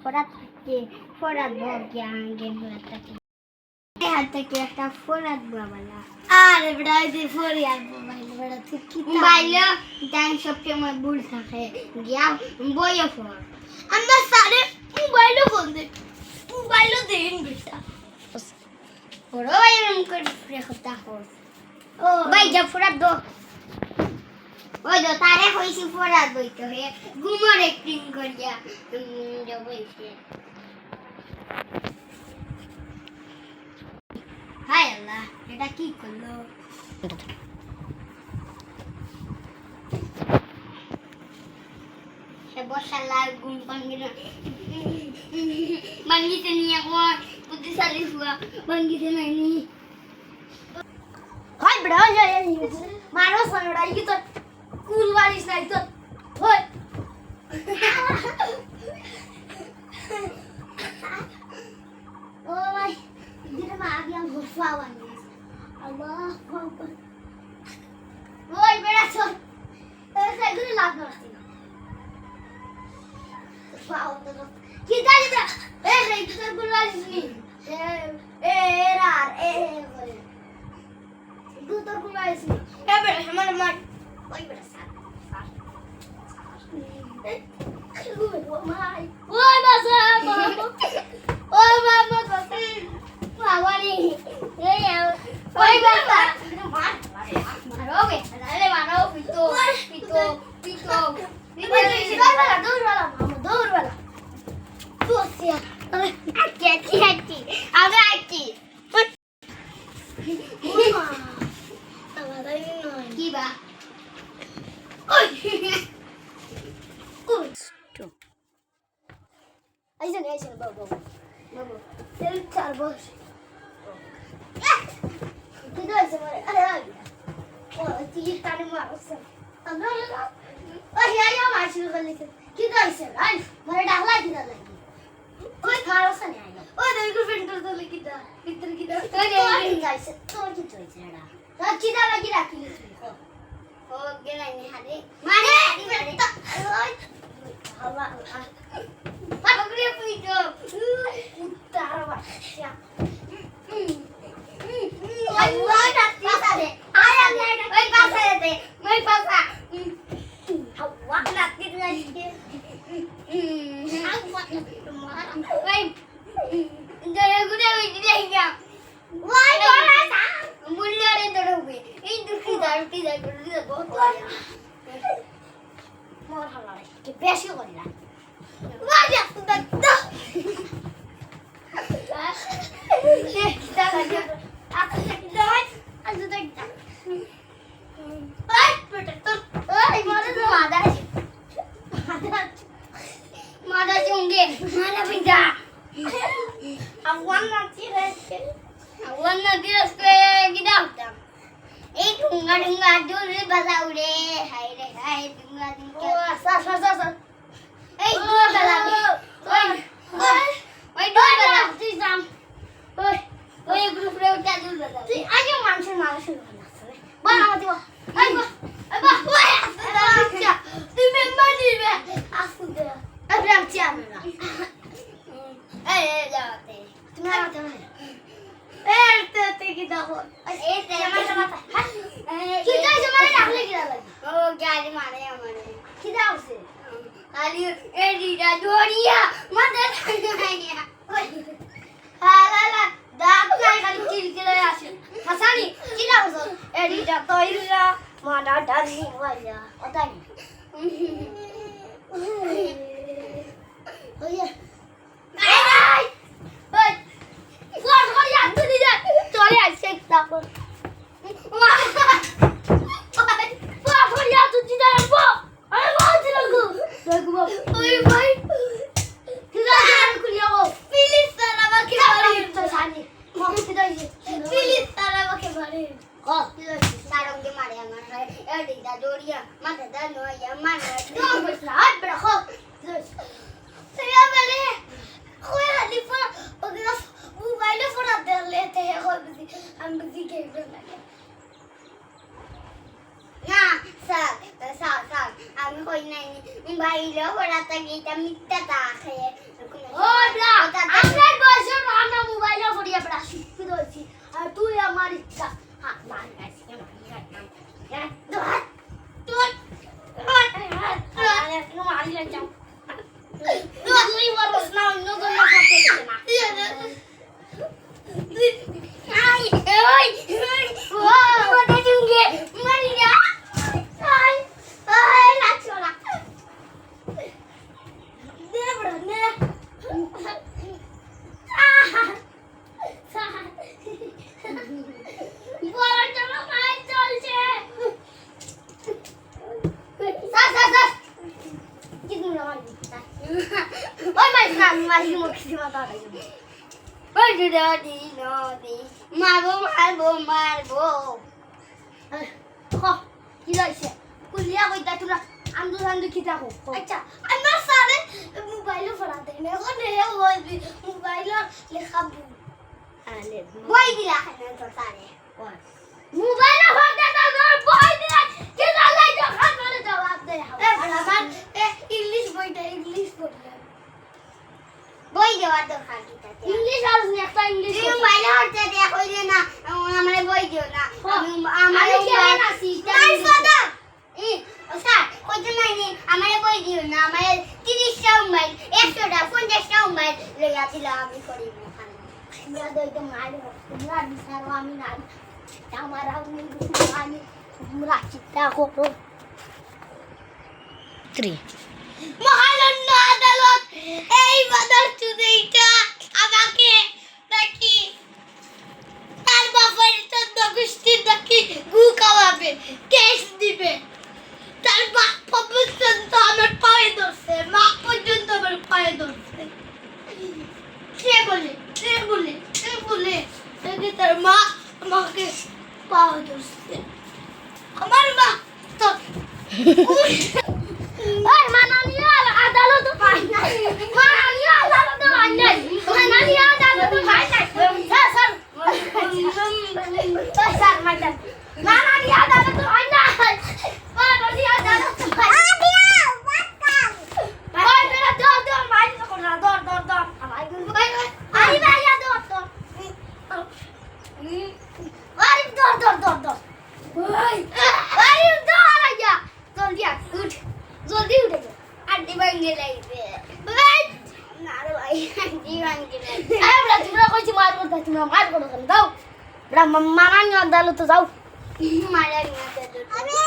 ফরাত থেকে ফরাত বকে গেম খেলাটাকে হাত থেকে একটা ফরাত বাবালা আরে বড় যে ফরিয়ার মোবাইল বড় তুই কি মোবাইল টাইম সবসময় ভুল থাকে গিয়া বইয়ে ফোন আমরা সারে মোবাইলও ফোন দে মোবাইলও দেন বেটা বড় এরকম করে রেখতা হোস ও ভাই যা ফরাত দো ওই তো তারে কইছি ফরাত বইতে হে গুমর অ্যাক্টিং করিয়া বইছে হায় আল্লাহ এটা কি করলো সে বসালার গুম বাঙ্গিতে নিয়ে আমার বুদ্ধিশালী হুয়া বাঙ্গিতে নাইনি হয় বড় যায় মারো সনড়াই কি তো কুল বালিশ নাই তো হয় ও ভাই দিনে মা আগে আমি ঘুরফাওয়ান আল্লাহ আকবার ওই বেড়া চল এই গুলো লাগ না ফাও তো কি দাঁড়ি দা এই তোর গুলো আসনি এরার বলে তোর গুলো আসনি এ বেড়া আমার মার ওই বেড়া সার ওই বাসা ওই মামা বাসা বাবারে এই ওই বাসা মারোগে আরে মারো পিটো পিটো পিটো দৌড় তোসিয়া আচ্ছা আচ্ছা আগে আচ্ছা কি বা ওই আইসা বাবু বাবু তেল চার বস কি দইছে মারে আরে ও তুই টানে মারছ আমরা ওই আয়া মারছি গলিতে কি দইছে আই মারে ডাকলা কি দাও লাগি ওই খারছ না আয়া ওই দেখো ফেন্টার তো লাগি দা ভিতর কি দা ওই গাইছে তোর কি দইছে না তো কি দা লাগি রাখি ও গেলাই নে হারে মারে মারে তো ওই হাওয়া পাগলে পিটো উত্তর বাচ্চা আল্লাহ নাতি সারে আয়া ওই পাশে দে মই পাশা হাওয়া নাতি লাগে হাওয়া ওই জয় গুড়া ওই দিলাইয়া ওই বড়া সা মুল্লারে দড়বে এই দুঃখী দারুটি দা বহুত আয়া মোর হালা কি বেশি কইরা Vaya, da. Da lagi. Aku tak dah. Aku tak dah. Ay, protector. Ay, mana? Mana jungge. Mana pinja. Awan nanti reste. Awan nanti reste kita udah. Dunga dulu bahasa udah. Hai dunga. Oh, sa. এই দুই বেলা ওই দুই বেলা তুই যাম ওই গ্রুপে উঠা দুই বেলা তুই আগে মানুষের আসলে বল আমার দিব এই ওই আচ্ছা তুই মেম্বার দিবে আসু দে আমি রাখছি আমি না এই যাওতে তুমি আমাতে এই তে কি দাও এই তে আমার কি দাও জমারে রাখলে কি লাগে ও গাড়ি মারে আমারে কি দাওছে Ali Edita Doria mata tanya halala dak kai kali kil asin hasani kila usah Edita toira mana dani waya otani oh ya ai oi what ya tu dia chole aise tapo what ya tu dia po আরে বাজে লাগো দেখো ওই ভাই কিরা কুলিয়া গো please sir আমাকে বাড়ি তো জানি মম কি দাইছে প্লিজ স্যার আমাকে বাড়ি ও প্লিজ স্যার আমাকে মারে আমার এডিটা দড়িয়া মাথা দা নয়া মানা নো বসলা হাত বড় খো সেয়া বলে কোই হালিফা ওগলা মোবাইল ফোড়া দে লেতে হে हो हम बिजी के লাগে না স্যার আমি কই নাই বাইরেও পড়াতে গিয়ে মিথ্যা তা খেয়ে ও ব্রা আমরা বসে আমরা মোবাইলে পড়িয়া বড় শিখতে দইছি আর তুই আমার ইচ্ছা হাত মার গাইছিস তুই বলছ না অন্য কোনো সাথে না আই ওই ও ওটা দিঙ্গে মারি না আই আই লাচলা নে বড় নে বড় চলো মাই চলছে ওই মাই মুখি মাথা ওই দিদি নদি মারবো কি রয়েছে কুলিয়া কইতা তোরা আন্দু আন্দু কি থাকো আচ্ছা আমার সারে মোবাইল ফরাতে না ওনে বলবি মোবাইল লেখা বই দিলা খানা তো সারে মোবাইল ফরাতে না বই দিলা কি লাই তো খানা জবাব দে ইংলিশ বইটা ইংলিশ পড়লে বই দেওয়ার দরকার কি তাতে ইংলিশ আর একটা ইংলিশ তুমি মোবাইলে হচ্ছে দেখো যে না আমারে বই দিও না আমারে কেন আছি নাই সাদা স্যার কইতে নাই নি আমারে বই দিও না আমারে 30টা মোবাইল 100টা 50টা মোবাইল লইয়া দিলা আমি করি না আমরা দইতে মারবো তোমরা বিচারো আমি না আমার আমি আমি তোমরা চিন্তা করো 3 মহানন্দ আদালত এই বাদর চুদেইটা আমাকে নাকি তার বাবার চন্দ্র গোষ্ঠীর নাকি গু খাওয়াবে কেস দিবে তার বাপ পর্যন্ত আমার পায়ে ধরছে মা পর্যন্ত আমার পায়ে ধরছে সে বলে তার মা আমাকে পায়ে ধরছে আমার মা তো ওই মাননীয় আদালত পাই নাই মাননীয় আদালত পাই নাই মাননীয় আদালত পাই নাই স্যার স্যার ম্যাডাম মাননীয় আদালত পাই নাই মাননীয় আদালত পাই নাই ওই মেরা দর মাই তো না দর আমাই গুল আই ভাইয়া দর আরে দর ওই আরে দর আইয়া জলদি উঠে যাও আন্টি ভাঙ্গে লাগবে না রে ভাই আন্টি ভাঙ্গে লাগবে আমরা তোমরা কইছি মার করতে তোমরা মার করো কেন দাও মানানি আদালত যাও মারা গেছে